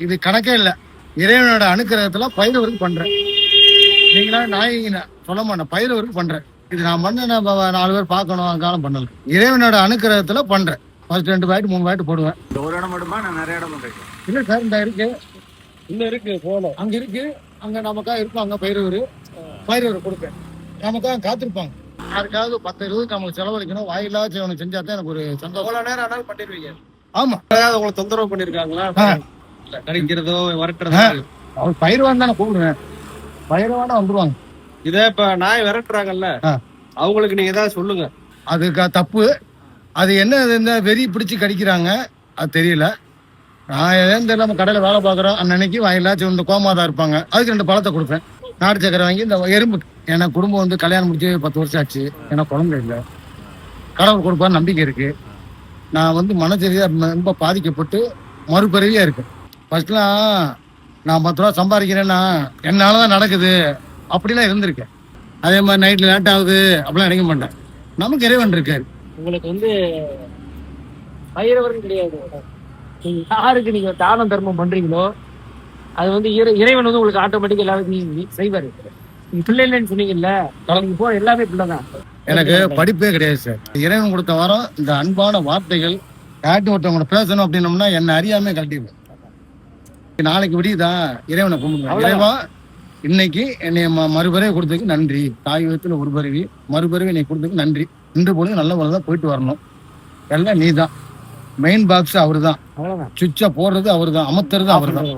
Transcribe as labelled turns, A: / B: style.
A: இது கணக்கே இல்லை. இறைவனோட அனுக்கிரகத்துல பயிரவருக்கு பண்றேன். நீங்களா நாயகின சொல்ல மாட்டேன், பயிரவருக்கு பண்றேன். இது நான் பண்ண 4 பேர் பார்க்கணும் காலம் பண்ணல. இறைவனோட அனுக்கிரகத்துல பண்றேன். ஃபர்ஸ்ட் 2 பாயிண்ட் 3 பாயிண்ட் போடுவேன்.
B: ஒரு இடம் மட்டுமா நான் நிறைய இடம் பண்றேன்?
A: இல்ல சார், இந்த இருக்கு,
C: இன்னும் இருக்கு போல,
A: அங்க இருக்கு, அங்க நமக்கா இருப்பாங்க பயிரவர் கொடுப்பேன். நமக்காக காத்திருப்பாங்க. யாருக்காவது 10-20 நமக்கு செலவழிக்கணும், வாயிலாச்சும் அவனுக்கு செஞ்சா தான் எனக்கு ஒரு சந்தோஷம்.
C: எவ்வளவு நேரம் ஆனாலும் பண்ணிடுவீங்க?
A: ஆமா.
C: உங்களை தொந்தரவு பண்ணிருக்காங்களா? கடிக்கிறதோ விரட்டுறதோ?
A: அவர் பயிரவான் தானே கூப்பிடுவேன், பயிரவானா வந்துருவாங்க.
C: இத இப்ப நாய் விரட்டுறாங்கல்ல, அவங்களுக்கு நீங்க ஏதாவது சொல்லுங்க.
A: அதுக்கு தப்பு. அது என்ன இந்த வெறி பிடிச்சி கடிக்கிறாங்க அது தெரியல. நான் ஏன் தெரியல, நம்ம கடையில் வேலை பார்க்குறோம் அன்னைக்கு வாயிலாச்சும் இந்த கோமாதா இருப்பாங்க, அதுக்கு 2 பழத்தை கொடுப்பேன். நாட்டு சக்கரை வாங்கி இந்த எறும்பு. எனக்கு குடும்பம் வந்து கல்யாணம் முடிச்சு 10 வருஷம் ஆச்சு, எனக்கு குழந்தை இல்லை. கடவுள் கொடுப்பான்னு நம்பிக்கை இருக்கு. நான் வந்து மனசரியாக ரொம்ப பாதிக்கப்பட்டு மறுபிறவியா இருக்கேன். ஃபர்ஸ்ட்லாம் நான் 10 ரூபா சம்பாதிக்கிறேன்னா என்னால தான் நடக்குது அப்படிலாம் இருந்திருக்கேன். அதே மாதிரி நைட்டில் லேட் ஆகுது அப்படிலாம் நினைக்க மாட்டேன். நமக்கு இறைவன் இருக்காரு.
D: உங்களுக்கு வந்து பயிரவரும் கிடையாது. யாருக்கு நீங்க தானம் தர்மம் பண்றீங்களோ அது வந்து இறைவன் வந்து உங்களுக்கு ஆட்டோமேட்டிக் எல்லாருக்கும் செய்வாரு. நீங்க பிள்ளை இல்லைன்னு சொன்னீங்கல்ல, நீங்க போற எல்லாமே பிள்ளைதான்.
A: எனக்கு படிப்பே கிடையாது சார். இறைவன் கொடுத்த வாரம் இந்த அன்பான வார்த்தைகள் யார்ட்டு ஒருத்தவங்க பேசணும் அப்படின்னோம்னா என்ன அறியாமே கட்டிடுவேன். நாளைக்கு விடியுதான் இறைவனை கும்பிடுவேன். இறைவா இன்னைக்கு என்னை மறுபறவை கொடுத்ததுக்கு நன்றி. தாய் விதத்துல ஒரு பருவி மறுபறவை என்னை கொடுத்ததுக்கு நன்றி. இன்று பொழுது நல்ல முறைதான் போயிட்டு வரணும். எல்லாம் நீ தான். மெயின் பாக்ஸ் அவரு தான், சுவிட்சை போடுறது அவரு தான், அமர்த்துறது அவரு தான்.